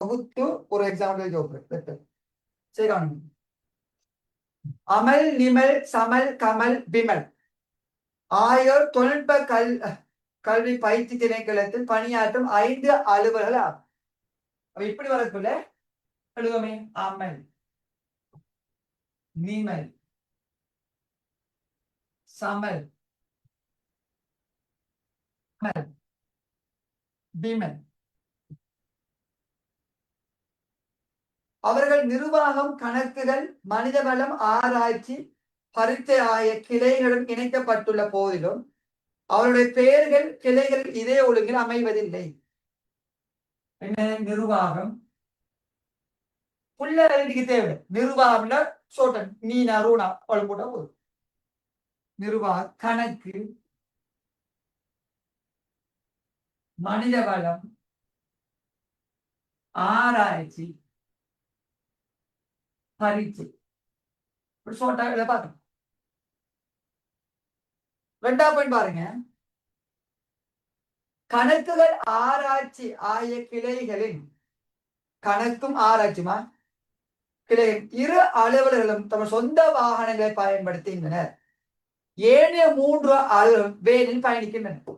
தொகுத்து ஒரு எக்ஸாம்பிள் சொல்றேன். சரி, அமல் நிமல் சமல் கமல் பிமல் ஆகியோர் தொழில்நுட்ப கல்வி பயிற்சி திணைக்களத்தில் பணியாற்றும் 5 அலுவலர்கள் ஆகும். இப்படி வரக்குள்ள எழுதுவோமே, அமல் நிமல் சமல் பிமல். அவர்கள் நிர்வாகம், கணக்குகள், மனிதவளம், ஆராய்ச்சி, பரீட்சை ஆகிய கிளைகளுடன் இணைக்கப்பட்டுள்ள போதிலும் அவருடைய பெயர்கள் கிளைகள் இதே ஒழுங்கில் அமைவதில்லை. என்ன நிர்வாகம் புள்ள தேவை. நிர்வாகம்ல சோட்டன் மீனா ரூனா போட போதும். நிர்வாக, கணக்கு, மனிதவளம், ஆராய்ச்சி, பரீட்சை. பாருங்க. 2ஆம் பாயிண்ட் பாருங்க. கணக்குகள், ஆராய்ச்சி ஆகிய கிளைகளின் கணக்கும் ஆராய்ச்சிமா கிளைகள் 2 அலுவலர்களும் தம் சொந்த வாகனங்களை பயன்படுத்துகின்றனர். ஏனைய 3 அலுவலகம் வேனில் பயணிக்கின்றனர்.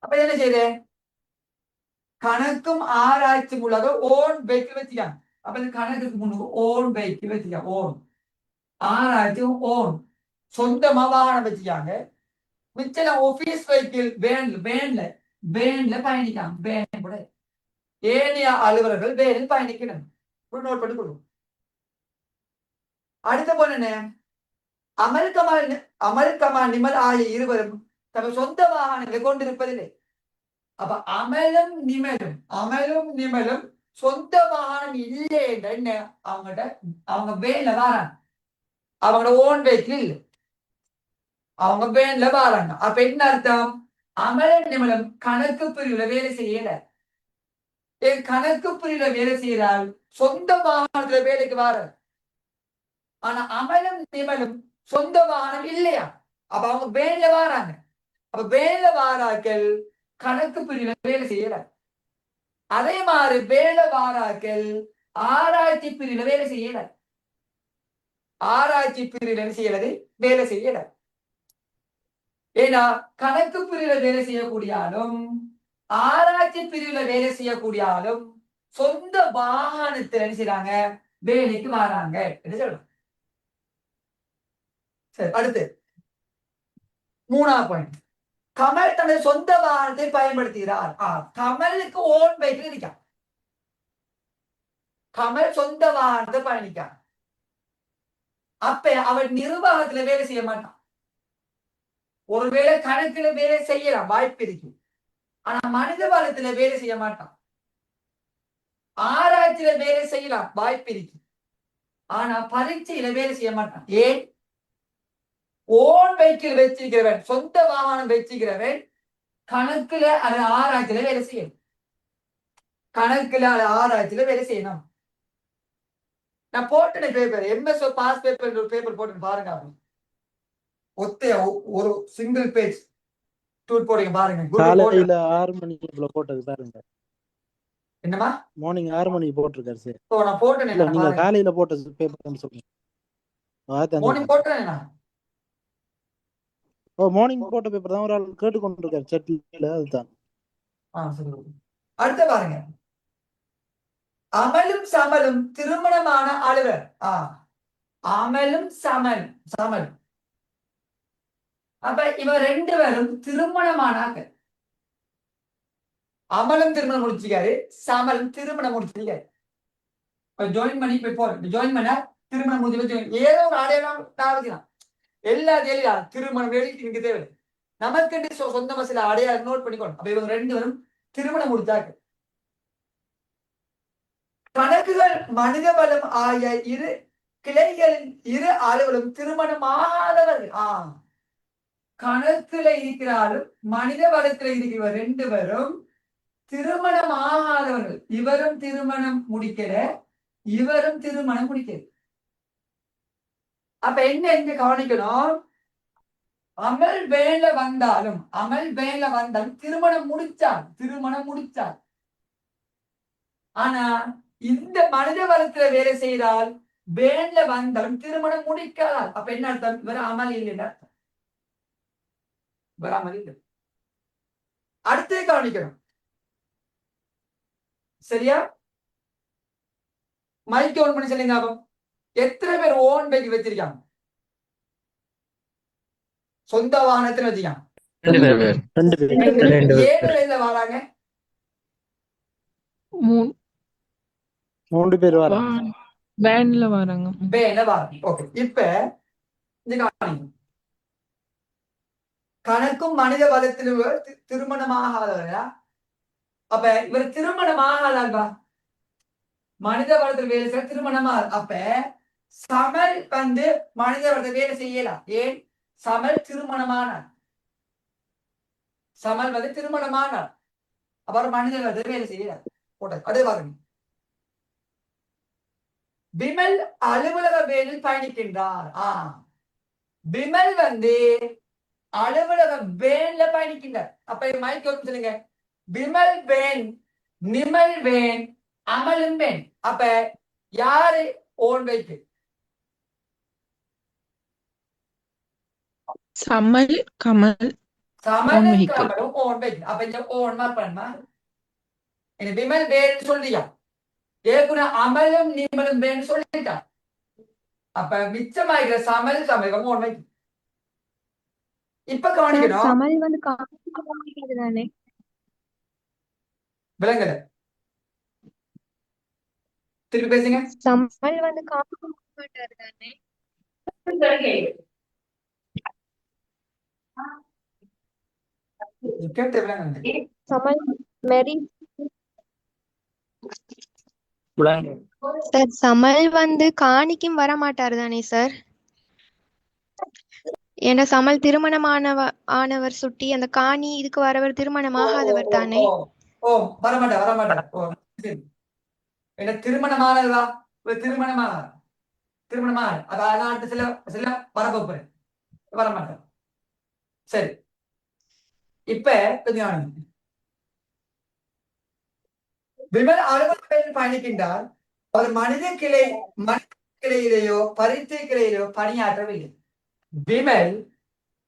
அப்ப என்ன செய்தேன்? கணக்கும் ஆராய்ச்சி மூலமாக ஓன் பைக்கில் வச்சுக்காங்க. அப்ப இந்த கணக்குக்கு முன்னுக்கு ஓன் பைக்கில் வச்சுக்காங்க. ஓன் ஆராய்ச்சியும் ஓன் சொந்தமா வாகனம் வச்சுக்காங்க. மிச்சம் ஆபீஸ் வெஹிக்கிள் வேன்ல பயணிக்காங்க. வேன் கூட ஏனைய அலுவலர்கள் வேனில் பயணிக்கணும். நோட் பண்ணி கொடுக்கும். அடுத்த போன என்ன? அமல் கமால் நிமல் ஆகிய இருவரும் தங்கள் சொந்த வாகனங்களை கொண்டிருப்பதில்லை. அப்ப அமலும் நிமலும் சொந்த வாகனம் இல்லை என்ன? அவங்க வேன்ல வாராங்க. அவங்களோட ஓன் வெஹிக்கிள் இல்லை. அவங்க வேன்ல வாராங்க. அப்ப என்ன அர்த்தம்? அமலும் நிமலும் கணக்கு பிரிவுல வேலை செய்யல. கணக்கு பிரிவுல வேலை செய்யறால் சொந்த வாகனத்துல வேலைக்கு வார. ஆனா அமலும் நிமலும் சொந்த வாகனம் இல்லையா? அப்ப அவங்க வேன்ல வாராங்க. அப்ப வேன்ல வாராக்கள் கணக்கு பிரிவுல வேலை செய்யல. அதே மாதிரி வேலை வாராக்கள் ஆராய்ச்சி பிரிவுல வேலை செய்யல. ஆராய்ச்சி பிரிவுல வேலை செய்யல. ஏன்னா கணக்கு பிரிவுல வேலை செய்யக்கூடியாலும் ஆராய்ச்சி பிரிவுல வேலை செய்யக்கூடியாலும் சொந்த வாகனத்தில் என்ன செய்யறாங்க? வேலைக்கு வராங்க என்று சொல்றோம். சரி, அடுத்து 3ஆம் பாயிண்ட். கமல் தனது சொந்த வாகனத்தை பயன்படுத்துகிறார். கமலுக்கு ஓன் பைக்கில் இருக்கான். கமல் சொந்த வாகனத்தை பயணிக்கான். அப்ப அவன் நிர்வாகத்துல வேலை செய்ய மாட்டான். ஒருவேளை கணக்குல வேலை செய்யலாம், வாய்ப்பு இருக்கு. ஆனா மனித வளத்துல வேலை செய்ய மாட்டான். ஆராய்ச்சியில வேலை செய்யலாம், வாய்ப்பு இருக்கு. ஆனா பரீட்சையில வேலை செய்ய மாட்டான். ஏன்? ஓன் வெஹிக்கிள் வச்சுக்கிறவன், சொந்த வாகனம் வச்சுக்கிறவன் கணக்குல அது ஆராய்ச்சியில வேலை செய்யணும். கணக்குல அது ஆராய்ச்சியில வேலை செய்யணும். நான் போட்டேன் paper, MSO pass paper paper போட்டு பாருங்க. ஒத்தைய ஒரு சிங்கிள் பேஜ் டூர் போடுங்க பாருங்க. காலையில 6 மணிக்குள்ள போட்டது பாருங்க. என்னமா? மார்னிங் 6 மணிக்கு போட்டிருக்காரு சார். ஓ, நான் போட்டேனே. நீங்க காலையில போட்டது பேப்பர் சொல்லுங்க. மார்னிங் போட்டேனே. ஓ, மார்னிங் போட்ட பேப்பர் தான் ஒரு ஆள் கேட்டுக்கொண்டு இருக்காரு செட்ல. அதுதான். அடுத்து பாருங்க. அமலும் சமலும் திருமணமான அலுவலர். அமலும் சமல். அப்ப இவன் 2 பேரும் திருமணமானாங்க. அமலும் திருமணம் முடிச்சுக்காரு, சமலும் திருமணம் முடிச்சிருக்காரு. ஜாயின் பண்ணி ஜாயின் பண்ண திருமணம் முடிச்சு ஏதோ ஒரு அடையாளம் வச்சுக்கலாம். எல்லா தேவையும் திருமணம் வேலைக்கு இங்க தேவை. நமக்கு சொந்தமா சில அடையாளம் நோட் பண்ணிக்கணும். அப்ப இவங்க 2 பேரும் திருமணம் முடிச்சாங்க. கணக்குகள், மனித வளம் ஆகிய 2 கிளைகளின் 2 அலுவலும் திருமணமாகாதவர்கள். கணக்குல இருக்கிறாலும் மனித வளத்துல இருக்கிற 2 பேரும் திருமணம் ஆகாதவர்கள். இவரும் திருமணம் முடிக்கல, இவரும் திருமணம் முடிக்கல. அப்ப என்ன இங்க கவனிக்கணும்? அமல் வேலை வந்தாலும் திருமணம் முடிச்சார். ஆனா இந்த மனித வளத்துல வேலை செய்தால் வேன்ல வந்தாலும் திருமணம் முடிக்காதால். அப்ப என்ன அர்த்தம்? இவர் அமல் இல்லைன்னு அர்த்தம். இவர் அமல் இல்லை. அடுத்தது கவனிக்கணும். சரியா? மைக் ஓன் பண்ணி சொல்லுங்க. அப்போ எத்தனை பேர் ஓன் பைக் வச்சிருக்காங்க? சொந்த வாகனத்துல வச்சிருக்காங்க. 2 பேர். 2 பேர். 2 பேர். ஏழு வயதுல வராங்க. 3 பேர் வராங்க. வேன்ல வராங்க. வேன்ல வராங்க. ஓகே. இப்ப இந்த கவனிங்க. கணக்கும் மனித வளத்தில் திருமணமாகாதவரா? அப்ப இவர் திருமணமாகாதா? மனித வளத்தில் வேலை செய்ய திருமணமா? அப்ப சமல் வந்து மனித வளத்தில் வேலை செய்யலாம். ஏன்? சமல் திருமணமானார். சமல் வந்து திருமணமானார். அப்புறம் மனித வளத்தில் வேலை செய்யலாம். போட்டது அது பாருங்க. விமல் அலுவலக வேனில் பயணிக்கின்றார். விமல் வந்து அலுவலக வேன்ல பயணிக்கின்றார். அப்ப மைக் வந்து சொல்லுங்க. விமல் வேன், நிமல் வேன், அமலும் வேன். அப்ப யாரு ஓன் வைக்கு? சமல் கமல் சமலும் vehicle. கமலும் ஓன் வைக்கு. அப்ப இந்த ஓன் மார்க் பண்ணுமா? இந்த விமல் வேன் சொல்லியா? ஏற்கனவே அமலும் நிமலும் வேன் சொல்லிட்டா. அப்ப மிச்சமாகிற சமல் கமலும் ஓன் வைக்கு. இப்ப கவனிக்கணும். சமல் வந்து காமிக்கிறது தானே? விலங்கல திருப்பி பேசுங்க. சமல் வந்து காமிக்க மாட்டாரு தானே? கேட்ட விலங்கல சமல் மேரி விலங்கு. சார், சமல் வந்து காணிக்கும் வர மாட்டாரு தானே சார்? ஏன்னா சமல் ஆனவர் சுட்டி அந்த காணி இதுக்கு வரவர் திருமணமாகாதவர் தானே? ஓ வரமாட்டா. ஓ சரி. என்ன திருமணமானதா? திருமணமா அதான் சில சில வரப்போறேன். வரமாட்டேன். சரி. இப்ப கொஞ்சம் விமல் அலுவலகத்தில் பயணிக்கின்றார். அவர் மனித கிளையிலேயோ பரிச்சை கிளையிலோ பணியாற்றவில்லை. விமல்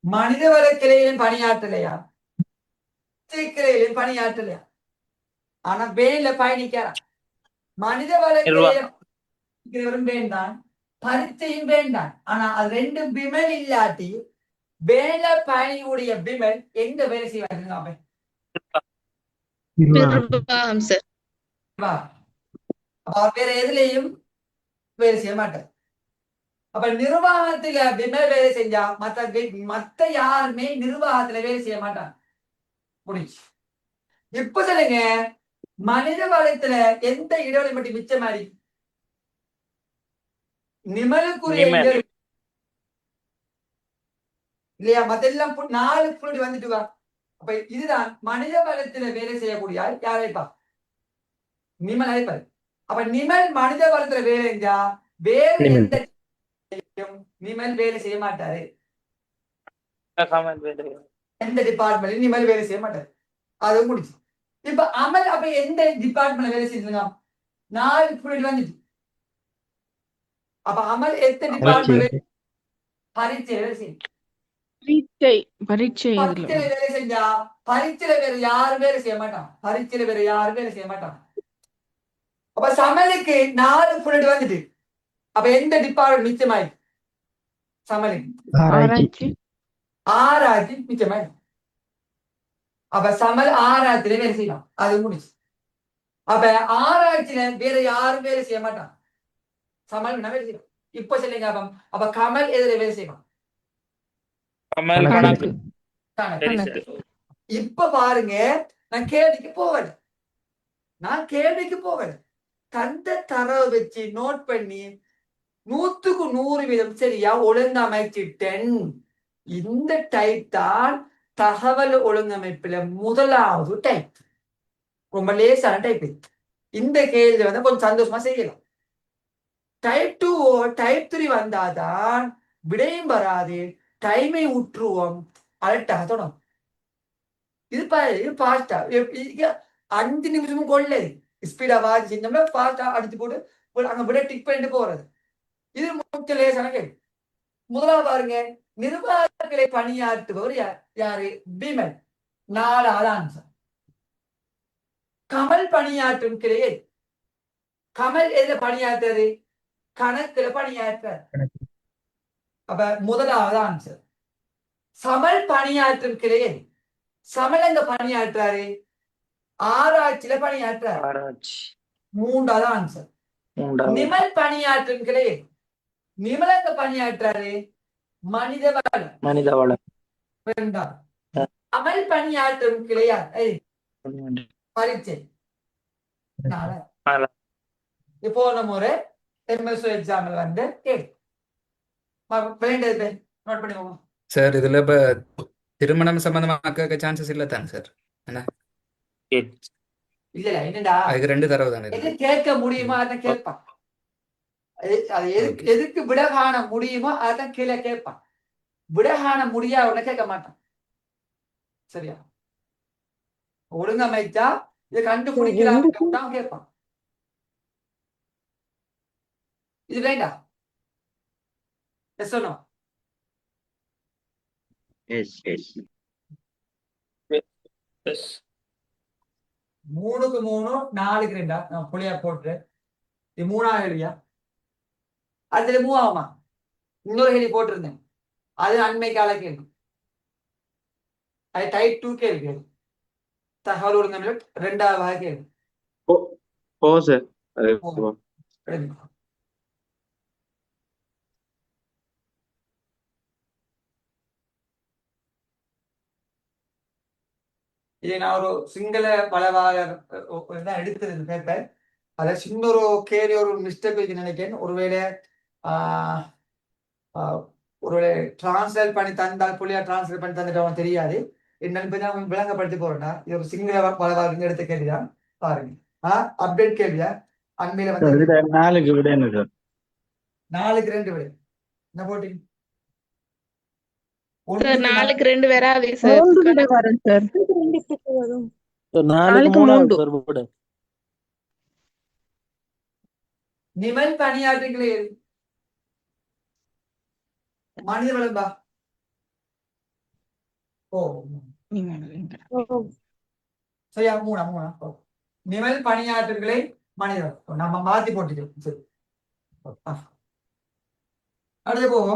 மனிதவள கிளையிலும் பணியாற்றலையா? கிளையிலும் பணியாற்றலையா? ஆனா வேன்ல பயணிக்கிறார். மனிதவள கிளையிலும் வேண்டாம், பரிச்சையும் வேண்டாம். ஆனா அது ரெண்டும் விமல் இல்லாட்டி வேலை பயணியுடைய விமல் எங்க வேலை செய்வாங்க? வேற எதுலையும் வேலை செய்ய மாட்டார். அப்ப நிர்வாகத்துல விமல் வேலை செஞ்சா மத்த யாருமே நிர்வாகத்துல வேலை செய்ய மாட்டாங்க. முடிச்சு. இப்ப சொல்லுங்க, மனித வளத்துல எந்த இடைவெளி மட்டும் மிச்ச மாதிரி? நிமலுக்குரிய இல்லையா? மத்தெல்லாம் 4 புள்ளி வந்துட்டு வா. அப்ப இதுதான் மனித வளத்துல வேலை செய்யக்கூடிய யாரைப்பா? நிமல் அழைப்பாரு. அப்ப நிமல் மனித வளத்துல வேலை செஞ்சா வேறு எந்த நிமல் வேலை செய்ய மாட்டாரு. எந்த டிபார்ட்மெண்ட் நிமல் வேலை செய்ய மாட்டாரு. அது முடிச்சு. இப்ப அமல் அப்ப எந்த டிபார்ட்மெண்ட் வேலை செஞ்சுங்க? 4 புள்ளி வந்துட்டு. அப்ப அமல் எந்த டிபார்ட்மெண்ட்? பரீட்சை வேலை செய்யும். பரீட்சை வேலை செஞ்சா பரீட்சையில வேற யாரும் வேலை செய்ய மாட்டான். பரீட்சையில வேற யாரும் வேலை செய்ய மாட்டான். அப்ப சமலுக்கு 4 புள்ளி வந்துட்டு. அப்ப எந்த டிபார்ட்மெண்ட் மிச்சமாயி? சமலுக்கு ஆராய்ச்சி மிச்சமாயி. அப்ப சமல் ஆராய்ச்சியில வேலை செய்யலாம். அது முடிச்சு. அப்ப ஆராய்ச்சியில வேற யாரும் வேலை செய்ய மாட்டான். சமல் வேலை செய்யும். இப்ப சொல்லுங்க. அப்ப கமல் எதிர வேலை செய்வான்? இப்ப பாருங்க, நான் கேள்விக்கு போகல. தந்த தரவு வச்சு நோட் பண்ணி 100க்கு 100% சரியா ஒழுங்கமைச்சிட்டேன். இந்த டைப் தான் தகவல் ஒழுங்கமைப்புல முதலாவது டைப். ரொம்ப லேசான டைப். இந்த கேள்வி வந்து கொஞ்சம் சந்தோஷமா செய்யலாம். டைப் 2 டைப் 3 வந்தாதான் விடையும் வராது, டைமை உற்றுவோம், அலட்டாக தொடங்கும். இது பாஸ்டா 5 நிமிஷமும் கொள்ளது. ஸ்பீடா வாசி செஞ்சோம்னா ஃபாஸ்டா அடிச்சு போட்டு அங்க விட டிக் பண்ணிட்டு போறது. இது முக்கிய லேசான கேள்வி. முதலாவது பாருங்க, நிர்வாகங்களை பணியாற்றுபவர் யாரு? பீமன். 4வது ஆன்சர். கமல் பணியாற்றும் கிளையை, கமல் எதுல பணியாற்றுறது? கணக்குல பணியாற்றார். அப்ப முதலாவது ஆன்சர். சமல் பணியாற்றும் கிளையை, சமல் எங்க பணியாற்றாரு? ஆராய்ச்சியில பணியாற்றார். ஆராய்ச்சி. 3வது ஆன்சர். 3வது. நிமல் பணியாற்றும் கிளையை, நிமல் எங்க பணியாற்றாரு? மனித வளம். மனித வளம். 2வது. அமல் பணியாற்றும் கிளையார் பரீட்சை. 4. இப்போ நம்ம ஒரு எம்எஸ்ஓ எக்ஸாம்பிள் வந்து கேள்வி நோட் பண்ணிக்கோங்க சார். இதுல இப்ப திருமணம் சம்பந்தமாக்க சான்சஸ் இல்ல தானே சார்? என்ன இல்ல என்னடா அதுக்கு 2 தடவை தானே எது இருக்கு. கேட்க முடியுமோ அதான் கேட்பான். அது எதுக்கு விட காண முடியுமோ அதான் கீழே கேட்பான். விட காண முடியாது உடனே கேட்க மாட்டான். சரியா? ஒழுங்கமைச்சா இதை கண்டுபிடிக்கிறான் கேட்பான். இது வேண்டாம். எஸ் சொன்னோம். எஸ் எஸ் எஸ் 3க்கு 3 4க்கு 2 நான் புள்ளியா போட்டு இது 3ஆவது கேள்வியா? அதுல 3ஆகுமா? இன்னொரு கேள்வி போட்டிருந்தேன், அது அண்மை கால கேள்வி. அது டைப் 2 கேள்வி. தகவல் ஒழுங்கமைப்பு 2வது வகை கேள்வி. ஓ சார். இது நான் ஒரு சிங்கள பலவாளர் தான் எடுத்தது பேப்பர். அதில் சின்ன ஒரு கேள்வி ஒரு மிஸ்டேக் இருக்கு நினைக்கிறேன். ஒருவேளை டிரான்ஸ்லேட் பண்ணி தந்தால் புள்ளியா டிரான்ஸ்லேட் பண்ணி தந்துட்டு தெரியாது. என்னன்னு நான் விளங்கப்படுத்தி போறேன்னா, இது ஒரு சிங்கள பலவாளர் எடுத்த கேள்விதான். பாருங்க, அப்டேட் கேள்வியா? அண்மையில வந்து 4க்கு விட என்ன சார்? 4க்கு 2 விட என்ன போட்டீங்க? சார் 4க்கு 2 வராது சார். 3 விட வரும் சார். 4க்கு 3 சார் விட. நிமல் பணியாற்றுகளே மனித வளம்பா. ஓ சரியா? 3 நிமல் பணியாற்றுகளை மனித வளம் நம்ம மாத்தி போட்டுக்கிறோம். சரி, அடுத்து போவோம்.